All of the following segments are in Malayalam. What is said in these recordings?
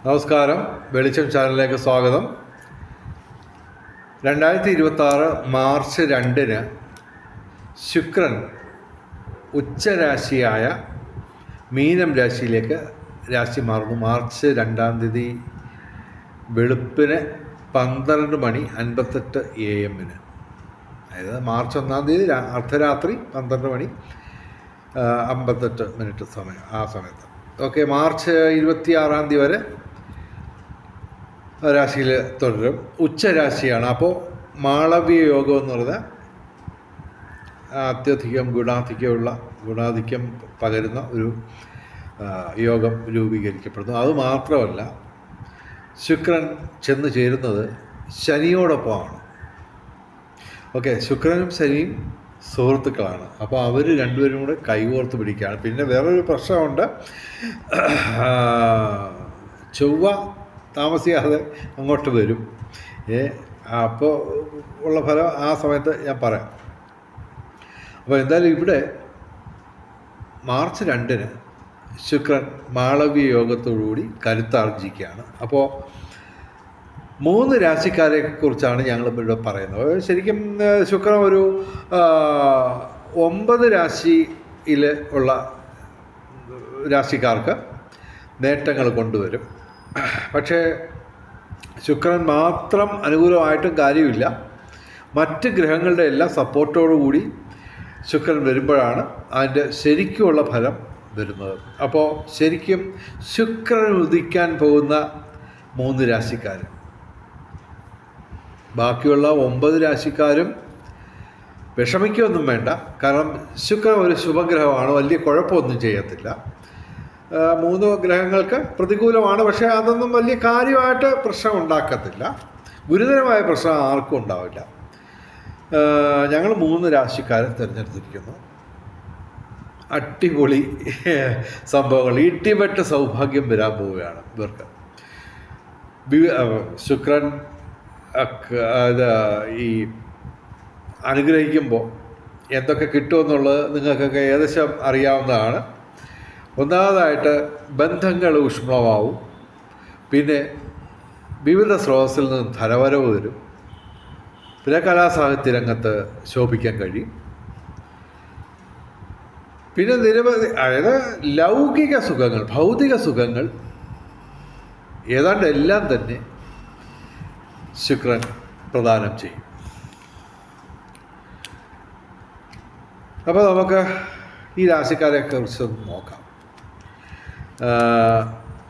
നമസ്കാരം, വെളിച്ചം ചാനലിലേക്ക് സ്വാഗതം. 2026 മാർച്ച് 2 ശുക്രൻ ഉച്ചരാശിയായ മീനം രാശിയിലേക്ക് രാശി മാറുന്നു. മാർച്ച് 2 വെളുപ്പിന് 12:58 AM. അതായത് മാർച്ച് 1 അർദ്ധരാത്രി 12:58 സമയം, ആ സമയത്ത്. ഓക്കെ, മാർച്ച് 26 വരെ രാശിയിൽ തുടരും. ഉച്ചരാശിയാണ്. അപ്പോൾ മാളവ്യ യോഗം എന്ന് പറഞ്ഞാൽ അത്യധികം ഗുണാധിക്യം പകരുന്ന ഒരു യോഗം രൂപീകരിക്കപ്പെടുന്നു. അതുമാത്രമല്ല, ശുക്രൻ ചെന്ന് ചേരുന്നത് ശനിയോടൊപ്പമാണ്. ഓക്കെ, ശുക്രനും ശനിയും സുഹൃത്തുക്കളാണ്. അപ്പോൾ അവർ രണ്ടുപേരും കൂടെ കൈകോർത്ത് പിടിക്കുകയാണ്. പിന്നെ വേറൊരു പ്രശ്നമുണ്ട്. ചൊവ്വ താമസിയാതെ അങ്ങോട്ട് വരും. അപ്പോൾ ഉള്ള ഫലം ആ സമയത്ത് ഞാൻ പറയാം. അപ്പോൾ എന്തായാലും ഇവിടെ മാർച്ച് 2 ശുക്രൻ മാളവ്യ യോഗത്തോടുകൂടി കരുത്താർജിക്കുകയാണ്. അപ്പോൾ 3 രാശിക്കാരെ കുറിച്ചാണ് ഞങ്ങൾ ഇവിടെ പറയുന്നത്. ശരിക്കും ശുക്രൻ ഒരു 9 രാശിയിൽ ഉള്ള രാശിക്കാർക്ക് നേട്ടങ്ങൾ കൊണ്ടുവരും. പക്ഷേ ശുക്രൻ മാത്രം അനുകൂലമായിട്ടും കാര്യമില്ല. മറ്റ് ഗ്രഹങ്ങളുടെ എല്ലാം സപ്പോർട്ടോടുകൂടി ശുക്രൻ വരുമ്പോഴാണ് അതിൻ്റെ ശരിക്കുമുള്ള ഫലം വരുന്നത്. അപ്പോൾ ശരിക്കും ശുക്രൻ ഉദിക്കാൻ പോകുന്ന 3 രാശിക്കാർ, ബാക്കിയുള്ള 9 രാശിക്കാരും വിഷമിക്കുകയൊന്നും വേണ്ട. കാരണം ശുക്രൻ ഒരു ശുഭഗ്രഹമാണ്, വലിയ കുഴപ്പമൊന്നും ചെയ്യത്തില്ല. 3 ഗ്രഹങ്ങൾക്ക് പ്രതികൂലമാണ്, പക്ഷേ അതൊന്നും വലിയ കാര്യമായിട്ട് പ്രശ്നം ഉണ്ടാക്കത്തില്ല. ഗുരുതരമായ പ്രശ്നം ആർക്കും ഉണ്ടാവില്ല. ഞങ്ങൾ 3 രാശിക്കാരെ തിരഞ്ഞെടുത്തിരിക്കുന്നു. അടിപൊളി സംഭവങ്ങൾ, ഇടിവെട്ട് സൗഭാഗ്യം വരാൻ പോവുകയാണ് ഇവർക്ക്. ശുക്രൻ ഈ അനുഗ്രഹിക്കുമ്പോൾ എന്തൊക്കെ കിട്ടുമെന്നുള്ളത് നിങ്ങൾക്കൊക്കെ ഏകദേശം അറിയാവുന്നതാണ്. ഒന്നാമതായിട്ട് ബന്ധങ്ങൾ ഊഷ്മളമാവും. പിന്നെ വിവിധ സ്രോതസ്സിൽ നിന്ന് ധനവരവ് വരും. പിന്നെ കലാസാഹിത്യ രംഗത്ത് ശോഭിക്കാൻ കഴിയും. പിന്നെ നിരവധി, അതായത് ലൗകിക സുഖങ്ങൾ, ഭൗതിക സുഖങ്ങൾ ഏതാണ്ട് എല്ലാം തന്നെ ശുക്രൻ പ്രദാനം ചെയ്യും. അപ്പോൾ നമുക്ക് ഈ രാശിക്കാരെ കുറിച്ചൊന്ന് നോക്കാം.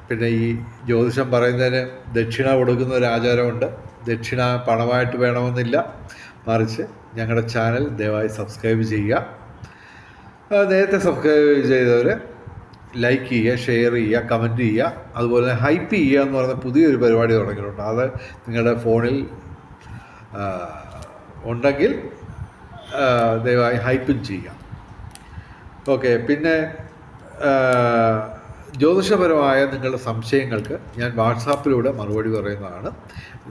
പിന്നെ ഈ ജ്യോതിഷം പറയുന്നതിന് ദക്ഷിണ കൊടുക്കുന്ന ഒരു ആചാരമുണ്ട്. ദക്ഷിണ പണമായിട്ട് വേണമെന്നില്ല, മറിച്ച് ഞങ്ങളുടെ ചാനൽ ദയവായി സബ്സ്ക്രൈബ് ചെയ്യുക. നേരത്തെ സബ്സ്ക്രൈബ് ചെയ്തവർ ലൈക്ക് ചെയ്യുക, ഷെയർ ചെയ്യുക, കമൻറ്റ് ചെയ്യുക. അതുപോലെ തന്നെ ഹൈപ്പ് ചെയ്യുക എന്ന് പറയുന്ന പുതിയൊരു പരിപാടി തുടങ്ങിയിട്ടുണ്ട്. അത് നിങ്ങളുടെ ഫോണിൽ ഉണ്ടെങ്കിൽ ദയവായി ഹൈപ്പും ചെയ്യുക. ഓക്കെ, പിന്നെ ജ്യോതിഷപരമായ നിങ്ങളുടെ സംശയങ്ങൾക്ക് ഞാൻ വാട്സാപ്പിലൂടെ മറുപടി പറയുന്നതാണ്.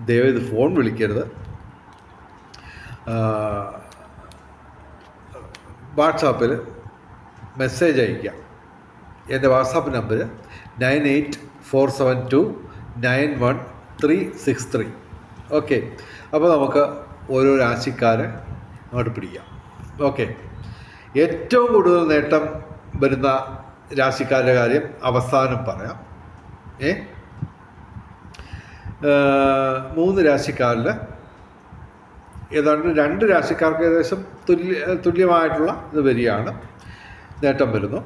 ദയവായി ഇത് ഫോൺ വിളിക്കരുത്. വാട്സാപ്പിൽ മെസ്സേജ് അയയ്ക്കാം. എൻ്റെ വാട്സാപ്പ് നമ്പർ 9847291363. ഓക്കെ, അപ്പോൾ നമുക്ക് ഓരോ രാശിക്കാരെ അങ്ങോട്ട് പിടിക്കാം. ഓക്കെ, ഏറ്റവും കൂടുതൽ നേട്ടം വരുന്ന രാശിക്കാരുടെ കാര്യം അവസാനം പറയാം. 3 രാശിക്കാരിൽ ഏതാണ്ട് 2 രാശിക്കാർക്ക് ഏകദേശം തുല്യമായിട്ടുള്ള ഇത് വരികയാണ്, നേട്ടം വരുന്നു.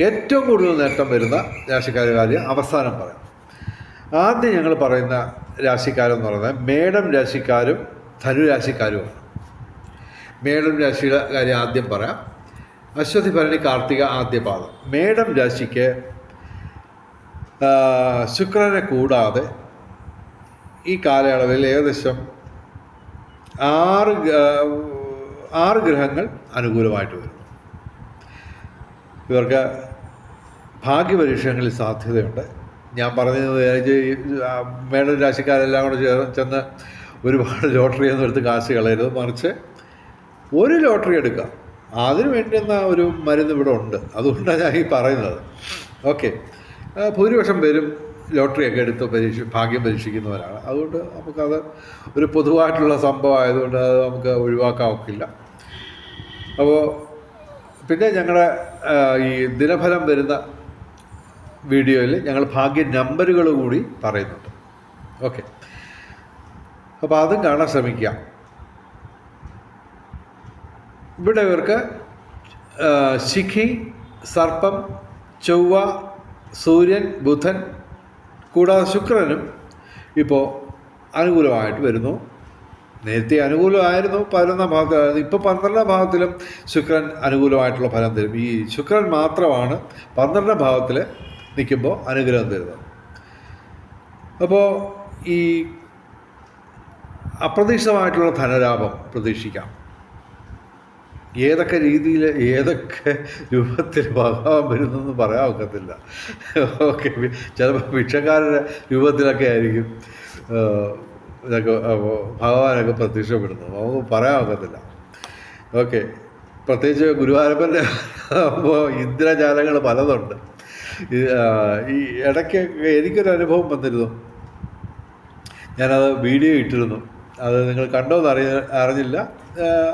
ഏറ്റവും കൂടുതൽ നേട്ടം വരുന്ന രാശിക്കാരുടെ കാര്യം അവസാനം പറയാം. ആദ്യം ഞങ്ങൾ പറയുന്ന രാശിക്കാരെന്ന് പറയുന്നത് മേടം രാശിക്കാരും ധനുരാശിക്കാരുമാണ്. മേടം രാശിയുടെ കാര്യം ആദ്യം പറയാം. അശ്വതി, ഭരണി, കാർത്തിക ആദ്യ പാദം. മേടം രാശിക്ക് ശുക്രനെ കൂടാതെ ഈ കാലയളവിൽ ഏകദേശം 6 ഗ്രഹങ്ങൾ അനുകൂലമായിട്ട് വരുന്നു. ഇവർക്ക് ഭാഗ്യപരീക്ഷണങ്ങളിൽ സാധ്യതയുണ്ട്. ഞാൻ പറഞ്ഞത് മേടം രാശിക്കാരെല്ലാം കൂടെ ചെന്ന് ഒരുപാട് ലോട്ടറി ഒന്നും എടുത്ത് കാശ് കളയരുത്, മറിച്ച് ഒരു ലോട്ടറി എടുക്കുക. അതിന് വേണ്ടുന്ന ഒരു മരുന്ന് ഇവിടെ ഉണ്ട്. അതുകൊണ്ടാണ് ഞാൻ ഈ പറയുന്നത്. ഓക്കെ, ഭൂരിപക്ഷം പേരും ലോട്ടറിയൊക്കെ എടുത്ത് ഭാഗ്യം പരീക്ഷിക്കുന്നവരാണ്. അതുകൊണ്ട് നമുക്കത് ഒരു പൊതുവായിട്ടുള്ള സംഭവം ആയതുകൊണ്ട് അത് നമുക്ക് ഒഴിവാക്കാൻ ഒക്കില്ല. അപ്പോൾ പിന്നെ ഞങ്ങളുടെ ഈ ദിനഫലം വരുന്ന വീഡിയോയിൽ ഞങ്ങൾ ഭാഗ്യ നമ്പറുകൾ കൂടി പറയുന്നുണ്ട്. ഓക്കെ, അപ്പോൾ അതും കാണാൻ ശ്രമിക്കുക. ഇവിടെ ഇവർക്ക് ശിഖി, സർപ്പം, ചൊവ്വ, സൂര്യൻ, ബുധൻ കൂടാതെ ശുക്രനും ഇപ്പോൾ അനുകൂലമായിട്ട് വരുന്നു. നേരത്തെ അനുകൂലമായിരുന്നു 11ാം ഭാവത്തിൽ, ഇപ്പോൾ 12ാം ഭാവത്തിലും ശുക്രൻ അനുകൂലമായിട്ടുള്ള ഫലം തരും. ഈ ശുക്രൻ മാത്രമാണ് 12ാം ഭാവത്തിൽ നിൽക്കുമ്പോൾ അനുഗ്രഹം തരുന്നത്. അപ്പോൾ ഈ അപ്രതീക്ഷിതമായിട്ടുള്ള ധനലാഭം പ്രതീക്ഷിക്കാം. ഏതൊക്കെ രീതിയിൽ ഏതൊക്കെ രൂപത്തിൽ ഭഗവാൻ വരുന്നെന്ന് പറയാൻ ഒക്കത്തില്ല. ഓക്കെ, ചിലപ്പോൾ ഭിക്ഷക്കാരുടെ രൂപത്തിലൊക്കെ ആയിരിക്കും ഇതൊക്കെ ഭഗവാനൊക്കെ പ്രത്യക്ഷപ്പെടുന്നത്. നമുക്ക് പറയാൻ ഒക്കത്തില്ല. ഓക്കെ, പ്രത്യേകിച്ച് ഗുരുവായൂരപ്പൻ്റെ ഇന്ദ്രജാലങ്ങൾ പലതുണ്ട്. ഈ ഇടയ്ക്ക് എനിക്കൊരു അനുഭവം വന്നിരുന്നു. ഞാനത് വീഡിയോ ഇട്ടിരുന്നു. അത് നിങ്ങൾ കണ്ടോന്ന് അറിഞ്ഞില്ല.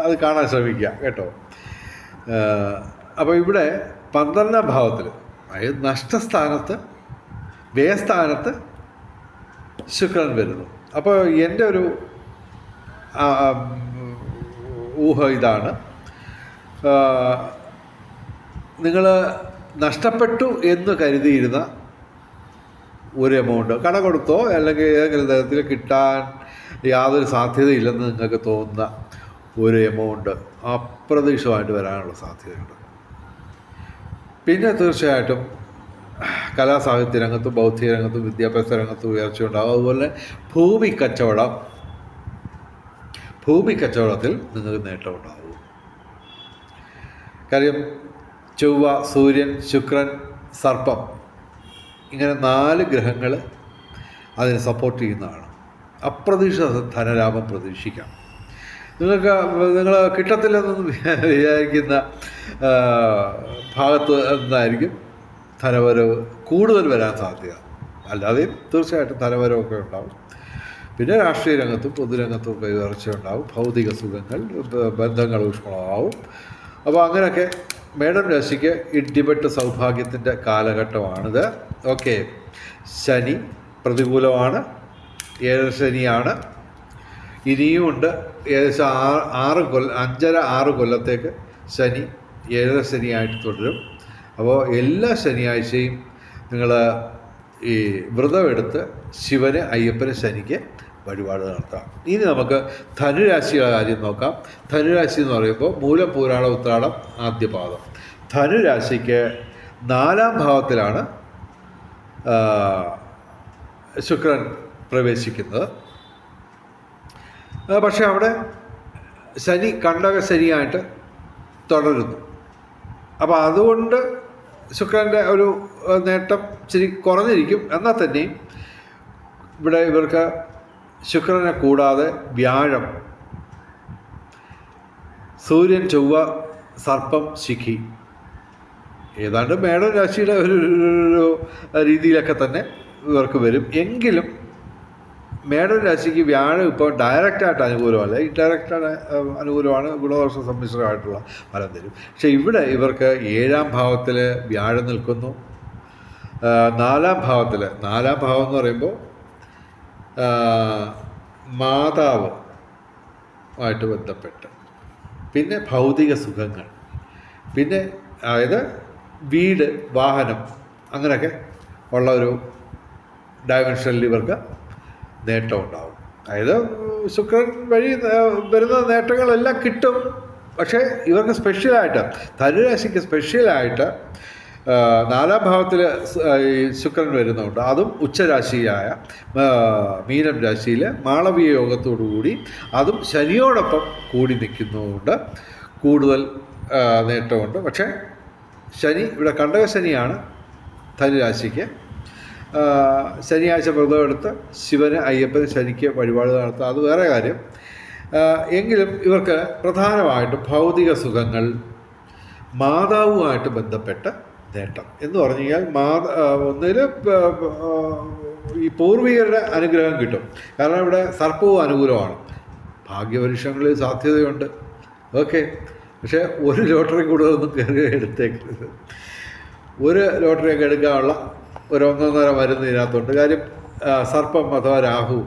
അത് കാണാൻ ശ്രമിക്കുക കേട്ടോ. അപ്പോൾ ഇവിടെ 12ാം ഭാവത്തിൽ, അതായത് നഷ്ടസ്ഥാനത്ത്, വ്യയസ്ഥാനത്ത് ശുക്രൻ വരുന്നു. അപ്പോൾ എൻ്റെ ഒരു ഊഹം ഇതാണ്, നിങ്ങൾ നഷ്ടപ്പെട്ടു എന്ന് കരുതിയിരുന്ന ഒരു എമൗണ്ട് കട കൊടുത്തോ അല്ലെങ്കിൽ ഏതെങ്കിലും തരത്തിൽ കിട്ടാൻ യാതൊരു സാധ്യതയില്ലെന്ന് നിങ്ങൾക്ക് തോന്നുന്ന ഒരു എമൗണ്ട് അപ്രതീക്ഷിതമായിട്ട് വരാനുള്ള സാധ്യതയുണ്ട്. പിന്നെ തീർച്ചയായിട്ടും കലാസാഹിത്യ രംഗത്തും ബൗദ്ധിക രംഗത്തും വിദ്യാഭ്യാസ രംഗത്തും ഉയർച്ച ഉണ്ടാകും. അതുപോലെ ഭൂമിക്കച്ചവടത്തിൽ നിങ്ങൾക്ക് നേട്ടം ഉണ്ടാകും. കാര്യം ചൊവ്വ, സൂര്യൻ, ശുക്രൻ, സർപ്പം, ഇങ്ങനെ 4 ഗ്രഹങ്ങൾ അതിനെ സപ്പോർട്ട് ചെയ്യുന്നതാണ്. അപ്രതീക്ഷിത ധനലാഭം പ്രതീക്ഷിക്കാം. നിങ്ങൾ കിട്ടത്തില്ലെന്നൊന്നും വിചാരിക്കുന്ന ഭാഗത്ത് നിന്നായിരിക്കും ധനവരവ് കൂടുതൽ വരാൻ സാധ്യത. അല്ലാതെയും തീർച്ചയായിട്ടും ധനവരവൊക്കെ ഉണ്ടാവും. പിന്നെ രാഷ്ട്രീയ രംഗത്തും പൊതുരംഗത്തും ഒക്കെ ഉയർച്ച ഉണ്ടാവും. ഭൗതിക സുഖങ്ങൾ, ബന്ധങ്ങൾ ഊഷ്മളമാവും. അപ്പോൾ അങ്ങനെയൊക്കെ മേടം രാശിക്ക് ഇടിപെട്ട് സൗഭാഗ്യത്തിൻ്റെ കാലഘട്ടമാണിത്. ഓക്കെ, ശനി പ്രതികൂലമാണ്, 7 ശനിയാണ്. ഇനിയും ഉണ്ട് ഏകദേശം 5.5-6 കൊല്ലത്തേക്ക് ശനി 7 ശനിയായിട്ട് തുടരും. അപ്പോൾ എല്ലാ ശനിയാഴ്ചയും നിങ്ങൾ ഈ വ്രതമെടുത്ത് ശിവന്, അയ്യപ്പന്, ശനിക്ക് വഴിപാട് നടത്താം. ഇനി നമുക്ക് ധനുരാശിയുടെ കാര്യം നോക്കാം. ധനുരാശി എന്ന് പറയുമ്പോൾ മൂലം, പൂരാടം, ഉത്രാടം, ആദ്യപാദം. ധനുരാശിക്ക് 4ാം ഭാവത്തിലാണ് ശുക്രൻ പ്രവേശിക്കുന്നത്. പക്ഷെ അവിടെ ശനി കണ്ടക ശനിയായിട്ട് തുടരുന്നു. അപ്പോൾ അതുകൊണ്ട് ശുക്രൻ്റെ ഒരു നേട്ടം ഇച്ചിരി കുറഞ്ഞിരിക്കും. എന്നാൽ തന്നെയും ഇവിടെ ഇവർക്ക് ശുക്രനെ കൂടാതെ വ്യാഴം, സൂര്യൻ, ചൊവ്വ, സർപ്പം, ശിഖി, ഏതാണ്ട് മേടം രാശിയുടെ ഒരു രീതിയിലൊക്കെ തന്നെ ഇവർക്ക് വരും. എങ്കിലും മേടം രാശിക്ക് വ്യാഴം ഇപ്പോൾ ഡയറക്റ്റായിട്ട് അനുകൂലമല്ല, ഇൻഡയറക്റ്റാണ് അനുകൂലമാണ്. ഗുണദോഷ സമ്മിശ്രമായിട്ടുള്ള ഫലം തരും. പക്ഷേ ഇവിടെ ഇവർക്ക് 7ാം ഭാവത്തിൽ വ്യാഴം നിൽക്കുന്നു. 4ാം ഭാവത്തിൽ, 4ാം ഭാവം എന്ന് പറയുമ്പോൾ മാതാവുമായിട്ട് ബന്ധപ്പെട്ട്, പിന്നെ ഭൗതിക സുഖങ്ങൾ, പിന്നെ അതായത് വീട്, വാഹനം, അങ്ങനെയൊക്കെ ഉള്ള ഒരു ഡയമെൻഷനിൽ ഇവർക്ക് നേട്ടം ഉണ്ടാവും. അതായത് ശുക്രൻ വഴി വരുന്ന നേട്ടങ്ങളെല്ലാം കിട്ടും. പക്ഷേ ഇവർക്ക് സ്പെഷ്യലായിട്ട്, ധനുരാശിക്ക് സ്പെഷ്യലായിട്ട് 4ാം ഭാവത്തിൽ ശുക്രൻ വരുന്നുണ്ട്. അതും ഉച്ചരാശിയായ മീനം രാശിയിൽ മാളവീയ യോഗത്തോടുകൂടി, അതും ശനിയോടൊപ്പം കൂടി നിൽക്കുന്നതുകൊണ്ട് കൂടുതൽ നേട്ടമുണ്ട്. പക്ഷേ ശനി ഇവിടെ കണ്ടക ശനിയാണ് ധനുരാശിക്ക്. ശനിയാഴ്ച വ്രതമെടുത്ത് ശിവന്, അയ്യപ്പന്, ശനിക്ക് വഴിപാട് നടത്തുക, അത് വേറെ കാര്യം. എങ്കിലും ഇവർക്ക് പ്രധാനമായിട്ടും ഭൗതിക സുഖങ്ങൾ, മാതാവുമായിട്ട് ബന്ധപ്പെട്ട് നേട്ടം എന്ന് പറഞ്ഞു കഴിഞ്ഞാൽ ഒന്നിൽ ഈ പൂർവികരുടെ അനുഗ്രഹം കിട്ടും. കാരണം ഇവിടെ സർപ്പവും അനുകൂലമാണ്. ഭാഗ്യപരീക്ഷണങ്ങളിൽ സാധ്യതയുണ്ട്, ഓക്കെ. പക്ഷേ ഒരു ലോട്ടറി കൂടുതലൊന്നും കയറി എടുത്തേക്കരുത്. ഒരു ലോട്ടറിയൊക്കെ എടുക്കാനുള്ള ഒരു 1.5 മരുന്ന് ഇതിനകത്തുണ്ട്. കാര്യം സർപ്പം അഥവാ രാഹു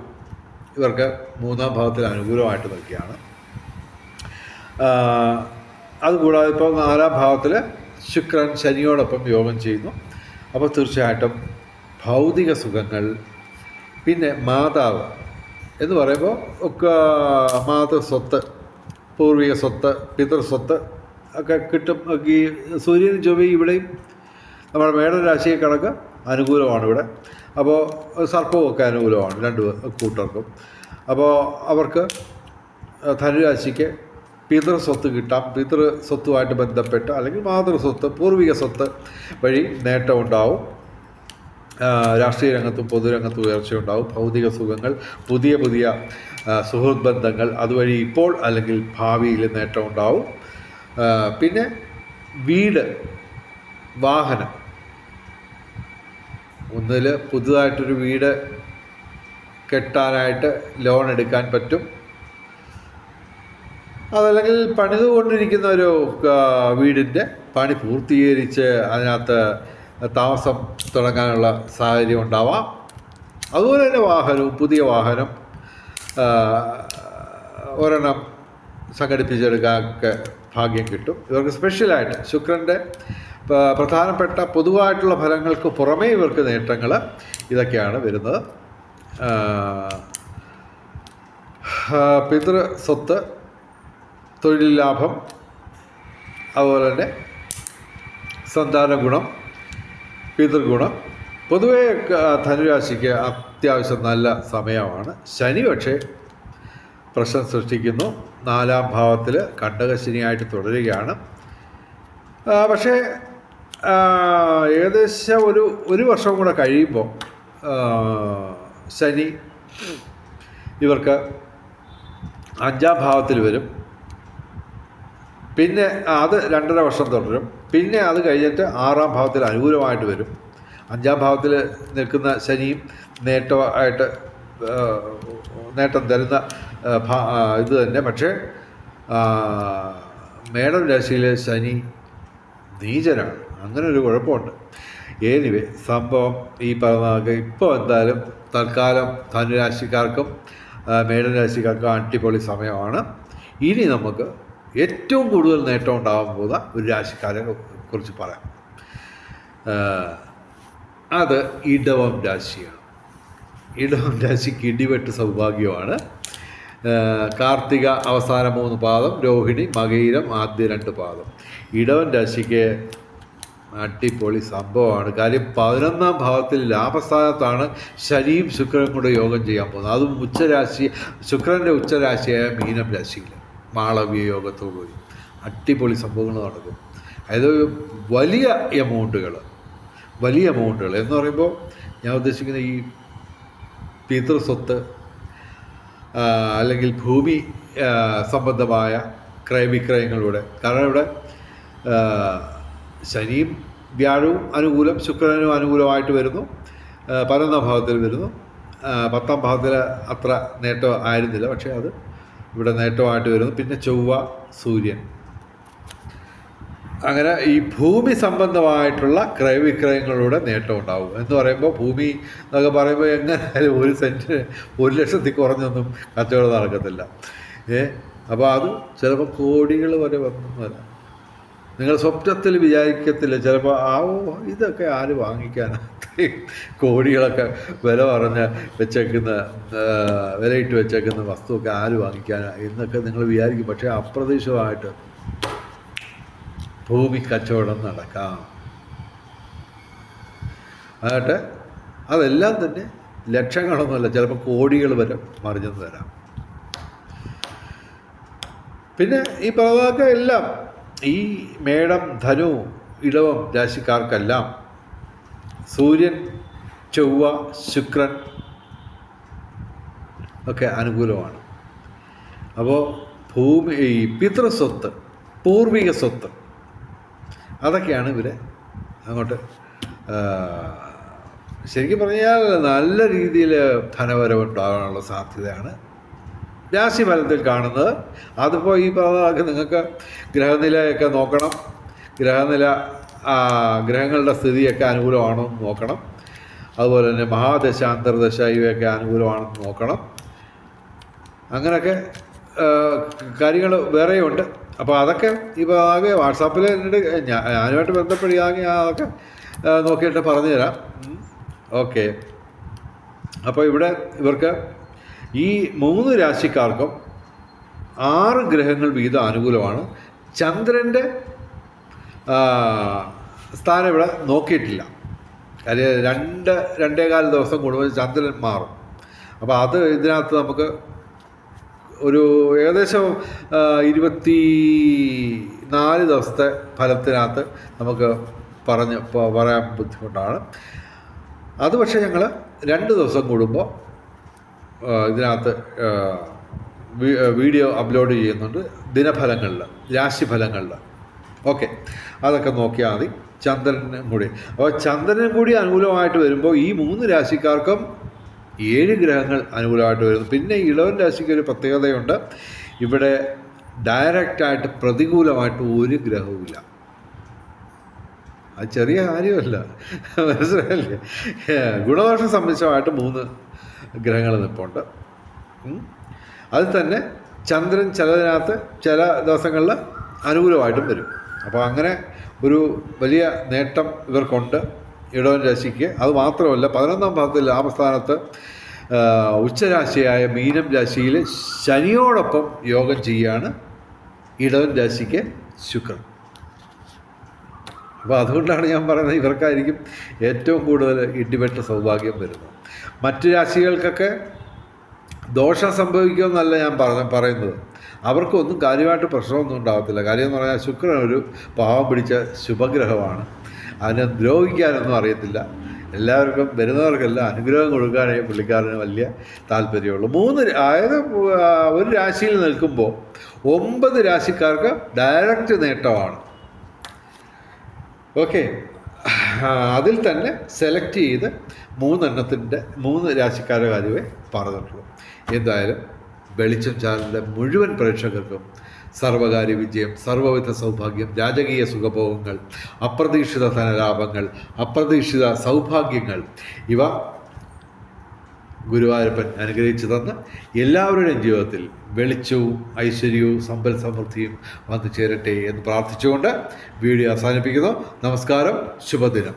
ഇവർക്ക് 3-ാം ഭാവത്തിൽ അനുകൂലമായിട്ട് നിൽക്കുകയാണ്. അതുകൂടാതെ ഇപ്പോൾ 4-ാം ഭാവത്തിൽ ശുക്രൻ ശനിയോടൊപ്പം യോഗം ചെയ്യുന്നു. അപ്പോൾ തീർച്ചയായിട്ടും ഭൗതിക സുഖങ്ങൾ, പിന്നെ മാതാവ് എന്ന് പറയുമ്പോൾ ഒക്കെ മാതൃസ്വത്ത്, പൂർവിക സ്വത്ത്, പിതൃസ്വത്ത് ഒക്കെ കിട്ടും. ഈ സൂര്യനും ചൊവ്വയും ഇവിടെയും നമ്മുടെ മേടരാശിയെ കണക്ക് അനുകൂലമാണ് ഇവിടെ. അപ്പോൾ സർപ്പവും ഒക്കെ അനുകൂലമാണ് രണ്ട് കൂട്ടർക്കും. അപ്പോൾ അവർക്ക് ധനുരാശിക്ക് പിതൃസ്വത്ത് കിട്ടാം. പിതൃസ്വത്തുമായിട്ട് ബന്ധപ്പെട്ട് അല്ലെങ്കിൽ മാതൃസ്വത്ത്, പൂർവിക സ്വത്ത് വഴി നേട്ടം ഉണ്ടാവും. രാഷ്ട്രീയ രംഗത്തും പൊതുരംഗത്തും ഉയർച്ചയുണ്ടാവും. ഭൗതിക സുഖങ്ങൾ, പുതിയ പുതിയ സുഹൃത്ത് ബന്ധങ്ങൾ അതുവഴി ഇപ്പോൾ അല്ലെങ്കിൽ ഭാവിയിൽ നേട്ടം ഉണ്ടാവും. പിന്നെ വീട്, വാഹനം, ഒന്നിൽ പുതുതായിട്ടൊരു വീട് കെട്ടാനായിട്ട് ലോൺ എടുക്കാൻ പറ്റും. അതല്ലെങ്കിൽ പണിതുകൊണ്ടിരിക്കുന്ന ഒരു വീടിൻ്റെ പണി പൂർത്തീകരിച്ച് അതിനകത്ത് താമസം തുടങ്ങാനുള്ള സാഹചര്യം ഉണ്ടാവാം. അതുപോലെ തന്നെ വാഹനവും, പുതിയ വാഹനം ഒരെണ്ണം സംഘടിപ്പിച്ചെടുക്കാനൊക്കെ ഭാഗ്യം കിട്ടും. ഇവർക്ക് സ്പെഷ്യലായിട്ട് ശുക്രൻ്റെ പ്രധാനപ്പെട്ട പൊതുവായിട്ടുള്ള ഫലങ്ങൾക്ക് പുറമേ ഇവർക്ക് നേട്ടങ്ങൾ ഇതൊക്കെയാണ് വരുന്നത്. പിതൃ സ്വത്ത്, തൊഴിൽ ലാഭം, അതുപോലെ തന്നെ സന്താന ഗുണം, പിതൃഗുണം. പൊതുവേ ധനുരാശിക്ക് അത്യാവശ്യം നല്ല സമയമാണ്. ശനി പക്ഷേ പ്രശ്നം സൃഷ്ടിക്കുന്നു. 4-ാം ഭാവത്തിൽ കണ്ടകശനിയായിട്ട് തുടരുകയാണ്. പക്ഷേ ഏകദേശം ഒരു വർഷം കൂടെ കഴിയുമ്പോൾ ശനി ഇവർക്ക് 5-ാം ഭാവത്തിൽ വരും. പിന്നെ അത് 2.5 വർഷം തുടരും. പിന്നെ അത് കഴിഞ്ഞിട്ട് 6-ാം ഭാവത്തിൽ അനുകൂലമായിട്ട് വരും. 5-ാം ഭാവത്തിൽ നിൽക്കുന്ന ശനിയും നേട്ടമായിട്ട് നേട്ടം തരുന്ന ഇത് തന്നെ. പക്ഷേ മേടം രാശിയിലെ ശനി നീചനാണ്. അങ്ങനെ ഒരു കുഴപ്പമുണ്ട്. എനിവേ സംഭവം ഈ പറഞ്ഞ ഇപ്പോൾ എന്തായാലും തൽക്കാലം ധനുരാശിക്കാർക്കും മേടരാശിക്കാർക്കും അടിപൊളി സമയമാണ്. ഇനി നമുക്ക് ഏറ്റവും കൂടുതൽ നേട്ടം ഉണ്ടാകാൻ പോകുന്ന ഒരു രാശിക്കാരെ കുറിച്ച് പറയാം. അത് ഇടവം രാശിയാണ്. ഇടവം രാശിക്ക് ഇടിവെട്ട് സൗഭാഗ്യമാണ്. കാർത്തിക അവസാന 3 പാദം, രോഹിണി, മകയിരം ആദ്യ 2 പാദം. ഇടവൻ രാശിക്ക് അടിപൊളി സംഭവമാണ്. കാര്യം 11-ാം ഭാവത്തിൽ ലാഭസ്ഥാനത്താണ് ശനിയും ശുക്രനും കൂടെ യോഗം ചെയ്യാൻ പോകുന്നത്. അതും ഉച്ചരാശി, ശുക്രൻ്റെ ഉച്ചരാശിയായ മീനം രാശിയിൽ മാളവ്യ യോഗത്തോടുകൂടി അടിപൊളി സംഭവങ്ങൾ നടക്കും. അതായത് വലിയ എമൗണ്ടുകൾ എന്ന് പറയുമ്പോൾ ഞാൻ ഉദ്ദേശിക്കുന്ന ഈ പിതൃസ്വത്ത് അല്ലെങ്കിൽ ഭൂമി സംബന്ധമായ ക്രയവിക്രയങ്ങളിലൂടെ. കാരണം ഇവിടെ ശനിയും വ്യാഴവും അനുകൂലം, ശുക്രനും അനുകൂലമായിട്ട് വരുന്നു. 11-ാം ഭാവത്തിൽ വരുന്നു. 10-ാം ഭാവത്തിൽ അത്ര നേട്ടം ആയിരുന്നില്ല, പക്ഷേ അത് ഇവിടെ നേട്ടമായിട്ട് വരുന്നു. പിന്നെ ചൊവ്വ, സൂര്യൻ. അങ്ങനെ ഈ ഭൂമി സംബന്ധമായിട്ടുള്ള ക്രയവിക്രയങ്ങളിലൂടെ നേട്ടം ഉണ്ടാവും. എന്ന് പറയുമ്പോൾ ഭൂമി എന്നൊക്കെ പറയുമ്പോൾ എങ്ങനെയായാലും 1 സെൻറ്റിന് 1 ലക്ഷത്തിൽ കുറഞ്ഞൊന്നും കച്ചവടം നടക്കത്തില്ല. അപ്പോൾ അത് ചിലപ്പോൾ കോടികൾ വരെ വരാം. നിങ്ങൾ സ്വപ്നത്തിൽ വിചാരിക്കത്തില്ല. ചിലപ്പോൾ ഇതൊക്കെ ആര് വാങ്ങിക്കാനാണ്, കോടികളൊക്കെ വിലയിട്ട് വെച്ചേക്കുന്ന വസ്തുവൊക്കെ ആര് വാങ്ങിക്കാനാണ് എന്നൊക്കെ നിങ്ങൾ വിചാരിക്കും. പക്ഷേ അപ്രതീക്ഷിതമായിട്ട് ഭൂമി കച്ചവടം നടക്കാം. ആകട്ടെ അതെല്ലാം തന്നെ ലക്ഷങ്ങളൊന്നുമല്ല, ചിലപ്പോൾ കോടികൾ വരെ മറിഞ്ഞെന്ന് വരാം. പിന്നെ ഈ പറഞ്ഞതൊക്കെ എല്ലാം ഈ മേടം, ധനു, ഇടവം രാശിക്കാർക്കെല്ലാം സൂര്യൻ, ചൊവ്വ, ശുക്രൻ ഒക്കെ അനുകൂലമാണ്. അപ്പോൾ ഈ പിതൃസ്വത്ത്, പൂർവിക സ്വത്ത്, അതൊക്കെയാണ് ഇവരെ അങ്ങോട്ട് ശരിക്കും പറഞ്ഞാൽ നല്ല രീതിയിൽ ധനവരവുണ്ടാകാനുള്ള സാധ്യതയാണ് രാശിഫലത്തിൽ കാണുന്നത്. അതിപ്പോൾ ഈ പറഞ്ഞതൊക്കെ നിങ്ങൾക്ക് ഗ്രഹനിലയൊക്കെ നോക്കണം, ഗ്രഹങ്ങളുടെ സ്ഥിതിയൊക്കെ അനുകൂലമാണോ എന്ന് നോക്കണം. അതുപോലെ തന്നെ മഹാദശ അന്തർദശ ഇവയൊക്കെ അനുകൂലമാണെന്ന് നോക്കണം. അങ്ങനെയൊക്കെ കാര്യങ്ങൾ വേറെയുണ്ട്. അപ്പോൾ അതൊക്കെ ഇപ്പോൾ ആകെ വാട്സാപ്പിൽ എന്നോട് ഞാനുമായിട്ട് ബന്ധപ്പെടുകയാണെങ്കിൽ അതൊക്കെ നോക്കിയിട്ട് പറഞ്ഞുതരാം. ഓക്കെ. അപ്പോൾ ഇവിടെ ഇവർക്ക് ഈ 3 രാശിക്കാർക്കും 6 ഗ്രഹങ്ങൾ വീതം അനുകൂലമാണ്. ചന്ദ്രൻ്റെ സ്ഥാനം ഇവിടെ നോക്കിയിട്ടില്ല. കാര്യം 2-2.25 ദിവസം കൂടുമ്പോൾ ചന്ദ്രൻ മാറും. അപ്പോൾ അത് ഇതിനകത്ത് നമുക്ക് ഒരു ഏകദേശം 24 ദിവസത്തെ ഫലത്തിനകത്ത് നമുക്ക് പറയാൻ ബുദ്ധിമുട്ടാണ്. അത് പക്ഷേ ഞങ്ങൾ 2 ദിവസം കൂടുമ്പോൾ ഇതിനകത്ത് വീഡിയോ അപ്ലോഡ് ചെയ്യുന്നുണ്ട്, ദിനഫലങ്ങളിൽ, രാശിഫലങ്ങളിൽ. ഓക്കെ, അതൊക്കെ നോക്കിയാൽ മതി. ചന്ദ്രനും കൂടി, അപ്പോൾ ചന്ദ്രനും കൂടി അനുകൂലമായിട്ട് വരുമ്പോൾ ഈ 3 രാശിക്കാർക്കും 7 ഗ്രഹങ്ങൾ അനുകൂലമായിട്ട് വരുന്നു. പിന്നെ ഇളവൻ രാശിക്ക് ഒരു പ്രത്യേകതയുണ്ട്. ഇവിടെ ഡയറക്റ്റായിട്ട് പ്രതികൂലമായിട്ട് ഒരു ഗ്രഹവുമില്ല. അത് ചെറിയ കാര്യമല്ല, മനസ്സിലായല്ലേ? ഗുണദോഷം സംബന്ധിച്ചമായിട്ട് 3 ഗ്രഹങ്ങൾ നിൽപ്പുണ്ട്. അതിൽ തന്നെ ചന്ദ്രൻ ചിലതിനകത്ത് ചില ദിവസങ്ങളിൽ അനുകൂലമായിട്ടും വരും. അപ്പോൾ അങ്ങനെ ഒരു വലിയ നേട്ടം ഇവർക്കുണ്ട് ഇടവൻ രാശിക്ക്. അതുമാത്രമല്ല, 11ാം ഭാവത്തിൽ ലാഭസ്ഥാനത്ത് ഉച്ചരാശിയായ മീനം രാശിയിൽ ശനിയോടൊപ്പം യോഗം ചെയ്യുകയാണ് ഇടവൻ രാശിക്ക് ശുക്രൻ. അപ്പോൾ അതുകൊണ്ടാണ് ഞാൻ പറയുന്നത് ഇവർക്കായിരിക്കും ഏറ്റവും കൂടുതൽ ഇടിവെട്ട് സൗഭാഗ്യം വരുന്നത്. മറ്റു രാശികൾക്കൊക്കെ ദോഷം സംഭവിക്കുമെന്നല്ല ഞാൻ പറയുന്നത്. അവർക്കൊന്നും കാര്യമായിട്ട് പ്രശ്നമൊന്നും ഉണ്ടാകത്തില്ല. കാര്യം എന്ന് പറഞ്ഞാൽ ശുക്രൻ ഒരു പാവം പിടിച്ച ശുഭഗ്രഹമാണ്. അതിനെ ദ്രോഹിക്കാനൊന്നും അറിയത്തില്ല. എല്ലാവർക്കും വരുന്നവർക്കെല്ലാം അനുഗ്രഹം കൊടുക്കാനേ പുള്ളിക്കാരന് വലിയ താല്പര്യമുള്ളൂ. അതായത് ഒരു രാശിയിൽ നിൽക്കുമ്പോൾ 9 രാശിക്കാർക്ക് ഡയറക്റ്റ് നേട്ടമാണ്. ഓക്കെ, അതിൽ തന്നെ സെലക്ട് ചെയ്ത് 3 രാശിക്കാരുടെ കാര്യമേ പറഞ്ഞിട്ടുള്ളൂ. എന്തായാലും വെളിച്ചം ചാനലിൻ്റെ മുഴുവൻ പ്രേക്ഷകർക്കും സർവകാര്യ വിജയം, സർവ്വവിധ സൗഭാഗ്യം, രാജകീയ സുഖഭോഗങ്ങൾ, അപ്രതീക്ഷിത ധനലാഭങ്ങൾ, അപ്രതീക്ഷിത സൗഭാഗ്യങ്ങൾ ഇവ ഗുരുവായൂരപ്പൻ അനുഗ്രഹിച്ചു തന്ന് എല്ലാവരുടെയും ജീവിതത്തിൽ വെളിച്ചവും ഐശ്വര്യവും സമ്പൽ സമൃദ്ധിയും വന്നു ചേരട്ടെ എന്ന് പ്രാർത്ഥിച്ചുകൊണ്ട് വീഡിയോ അവസാനിപ്പിക്കുന്നു. നമസ്കാരം, ശുഭദിനം.